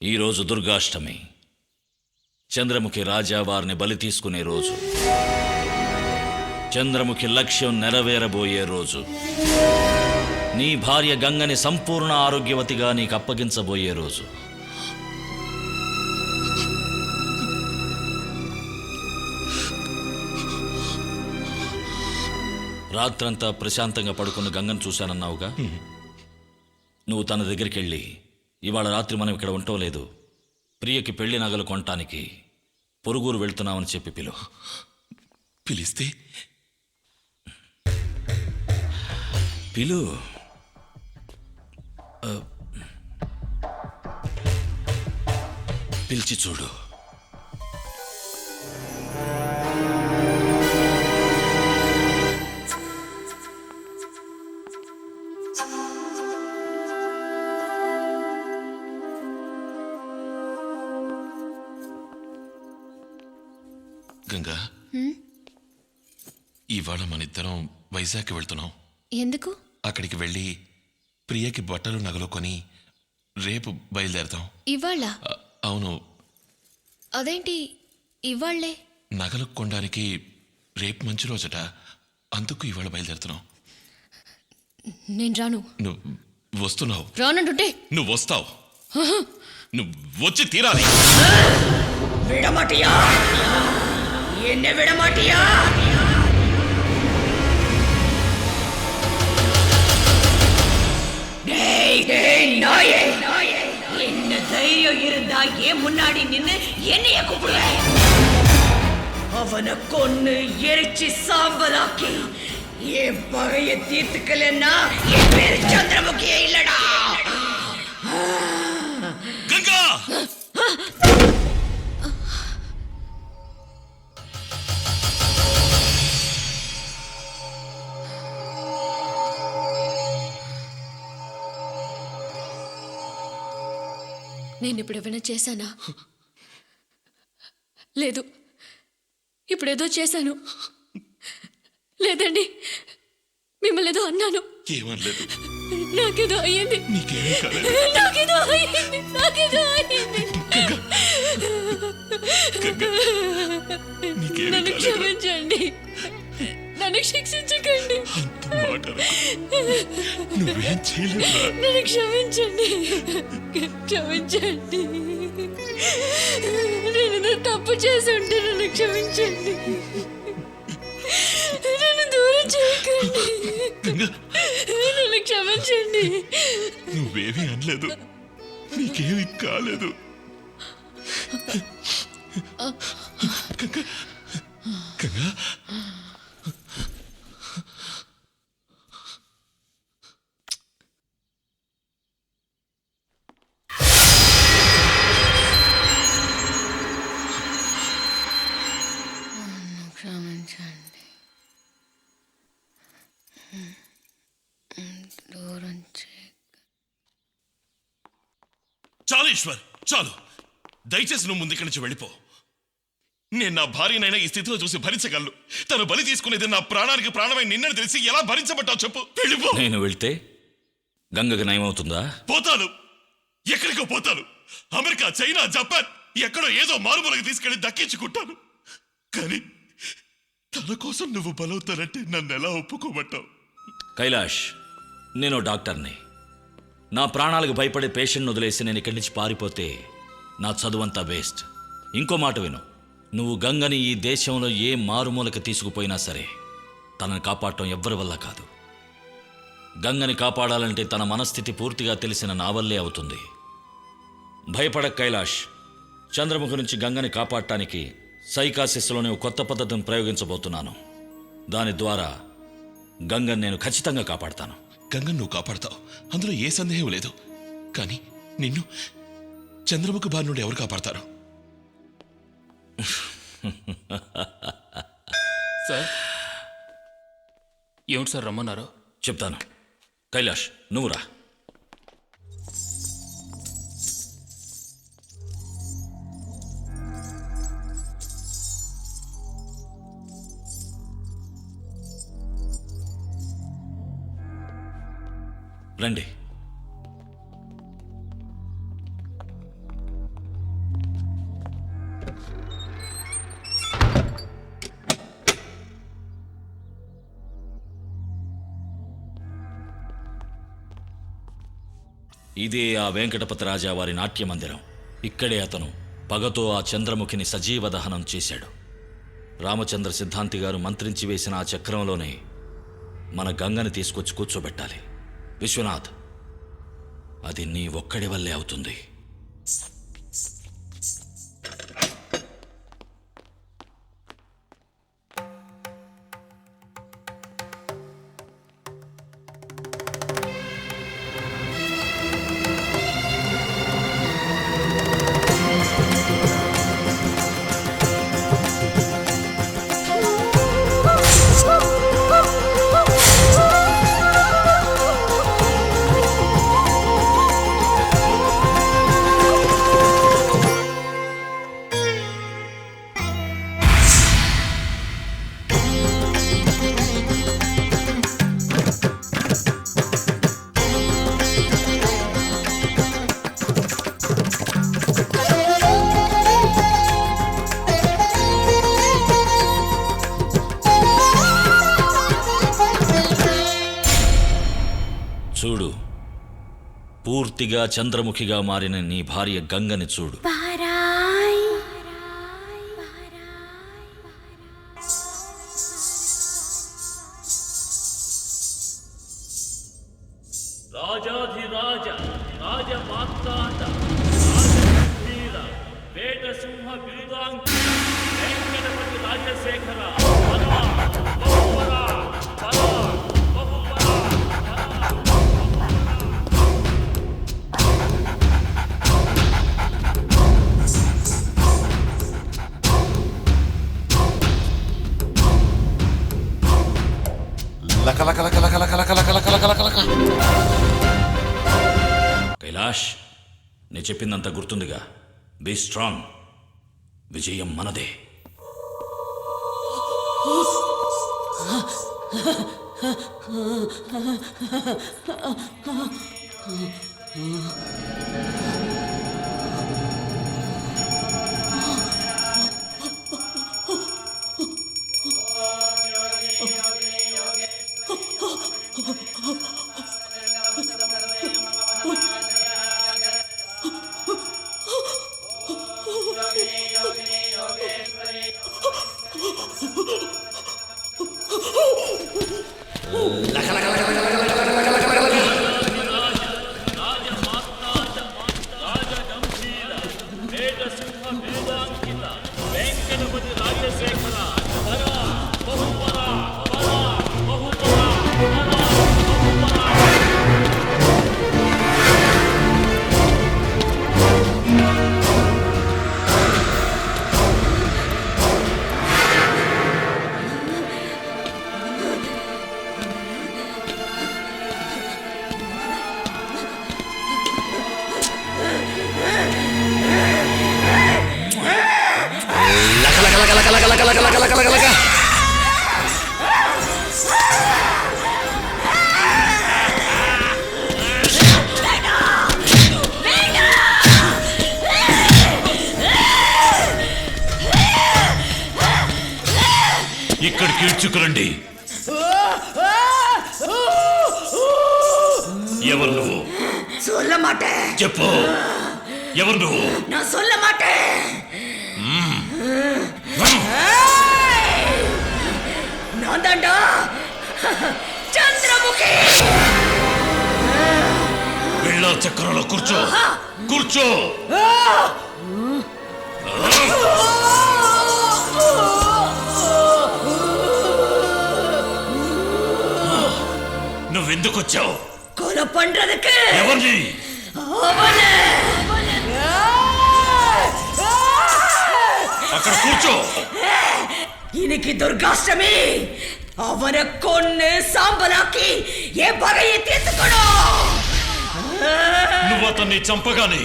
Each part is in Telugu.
ఈరోజు దుర్గాష్టమి. చంద్రముఖి రాజా వారిని బలి తీసుకునే రోజు. చంద్రముఖి లక్ష్యం నెరవేరబోయే రోజు. నీ భార్య గంగని సంపూర్ణ ఆరోగ్యవతిగా నీకు అప్పగించబోయే రోజు. రాత్రంతా ప్రశాంతంగా పడుకున్న గంగను చూశానన్నావుగా. నువ్వు తన దగ్గరికి వెళ్ళి, ఇవాళ రాత్రి మనం ఇక్కడ ఉండటం లేదు, ప్రియకి పెళ్లి నగలు కొనటానికి పొరుగురు వెళ్తున్నామని చెప్పి పిలిస్తే పిలు. పిలిచి చూడు. గంగా, ఇవాళ మన ఇద్దరం వైజాగ్ వెళ్తున్నాం. ఎందుకు? అక్కడికి వెళ్ళి ప్రియకి బట్టలు నగలు కొని రేపు బయలుదేరతాం. ఇవాళ? అవును. అదేంటి ఇవాళ్లే? నగలు కొనడానికి రేపు మంచి రోజట, అందుకు ఇవాళ బయలుదేరుతున్నాం. నేను రాను. నువ్వు వస్తున్నావు. రానంటుంటే నువ్వు వస్తావు. నువ్వు వచ్చి తీరాలి. విడమటియా, என்ன விடமாட்டியா? நாயே, என்ன தைரியம் இருந்தா ஏன் முன்னாடி நின்னு என்னைய கூப்பிடுற? அவனை கொன்னு எரிச்சு சாம்பலாக்கி என் பகைய தீர்த்துக்கலன்னா என் பேரு சந்திரமுகியே இல்லடா. గంగా, నేను ఇప్పుడు ఏమైనా చేశానా? లేదు. ఇప్పుడేదో చేశాను. లేదండి, మిమ్మల్ని ఏదో అన్నాను. ఏమనలేదు. నాకేదో అయ్యింది. నీకేమీ కాలేదు. నాకేదో అయ్యింది. నాకేదో అయ్యింది. నన్ను క్షమించండి. నన్ను శిక్షించకండి. నువ్వేం చేయలేదురా. నన్ను క్షమించండి. క్షమించండి. నేను తప్పు చేసి ఉంటే నన్ను క్షమించండి. నన్ను దూరం చేయకండి. నన్ను క్షమించండి. నువ్వేమీ అనలేదు. నీకేమీ కాలేదు. గంగా, క్షమించండి. దూరం చాలు ఈశ్వర్, చాలు. దయచేసి నువ్వు ముందు ఇక్కడి నుంచి వెళ్ళిపో. నేను నా భార్యనైనా ఈ స్థితిలో చూసి భరించగలను. తను బలి తీసుకునేది నా ప్రాణానికి ప్రాణమై నిన్నని తెలిసి ఎలా భరించబట్టావు చెప్పు. వెళ్ళిపో. నేను వెళ్తే గంగకి నయమవుతుందా? పోతాను. ఎక్కడికో పోతాను. అమెరికా, చైనా, జపాన్, ఎక్కడో ఏదో మారుమూలకి తీసుకెళ్లి దక్కించుకుంటాను. కానీ తన కోసం నువ్వు బలవుతానంటే నన్ను ఎలా ఒప్పుకోమంటావు? కైలాష్, నేను డాక్టర్ని. నా ప్రాణాలకు భయపడే పేషెంట్ను వదిలేసి నేను ఇక్కడి నుంచి పారిపోతే నా చదువంతా వేస్ట్. ఇంకో మాట విను. నువ్వు గంగని ఈ దేశంలో ఏ మారుమూలకి తీసుకుపోయినా సరే తనని కాపాడటం ఎవ్వరి వల్ల కాదు. గంగని కాపాడాలంటే తన మనస్థితి పూర్తిగా తెలిసిన నా వల్లే అవుతుంది. భయపడక కైలాష్. చంద్రముఖి నుంచి గంగని కాపాడటానికి సైకాసిస్లోనే కొత్త పద్ధతిని ప్రయోగించబోతున్నాను. దాని ద్వారా గంగని నేను ఖచ్చితంగా కాపాడతాను. గంగను నువ్వు కాపాడతావు, అందులో ఏ సందేహం లేదు. కానీ నిన్ను చంద్రముఖి బారి నుండి ఎవరు కాపాడతారు? సార్, ఏమిటి సార్ రమ్మన్నారు? చెప్తాను. కైలాష్, నువ్వు రా. ఇదే ఆ వెంకటపతి రాజా వారి నాట్య మందిరం. ఇక్కడే అతను పగతో ఆ చంద్రముఖిని సజీవ దహనం చేశాడు. రామచంద్ర సిద్ధాంతి గారు మంత్రించి వేసిన ఆ చక్రంలోనే మన గంగని తీసుకొచ్చి కూర్చోబెట్టాలి. విశ్వనాథ్, అది నీ ఒక్కడి వల్లే అవుతుంది. చూడు, పూర్తిగా చంద్రముఖిగా మారిన నీ భార్య గంగని చూడు. రాజాధిరాజ రాజమార్తాండ రాజగంభీర వేటసింహ బిరుదాంకి వెంకటపతి రాజశేఖర పరా బహుపరా పరా బహుపరా కైలాష్, నేను చెప్పిందంత గుర్తుందిగా. Be strong. విజయం మనదే. రాజగంభీర వేటసింహ బిరుదాంకిత వెంకటపతి రాజశేఖర పరా బహుపరా పరా బహుపరా పరా బహుపరా. ఇక్కడికి ఇడ్చుకురండి. ఎవరు నువ్వు? சொல்ல மாட்டேன். చెప్పు, ఎవరు నువ్వు? நான் சொல்ல மாட்டேன். நான் தாண்டா చంద్రముఖి. వెళ్ళ చక్రంలో కూర్చో. కూర్చో. నువ్వెందుకు వచ్చావు? கொலை பண்றதுக்கு. ఎవరిని? அவனை. అక్కడ కూర్చో. இன்னைக்கு துர்காஷ்டமி. அவனை கொன்னு சாம்பலாக்கி என் பகையை தீர்த்துக்கணும். నువ్వు అతన్ని చంపగానే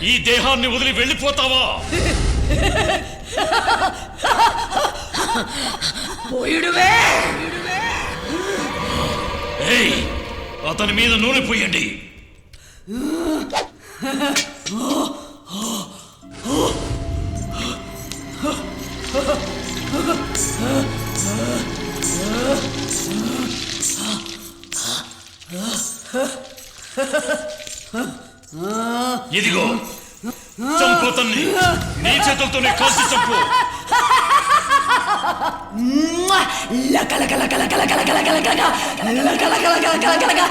ఈ దేహాన్ని వదిలి వెళ్ళిపోతావా? పోయిడువే. ఏయ్, అతని మీద నూనె పోయండి. ఇదిగో చంపుతన్ని నీ చేతులతోనే కాల్చి చంపు. లక లక లక లక లక లక లక లక లక లక లక లక లక.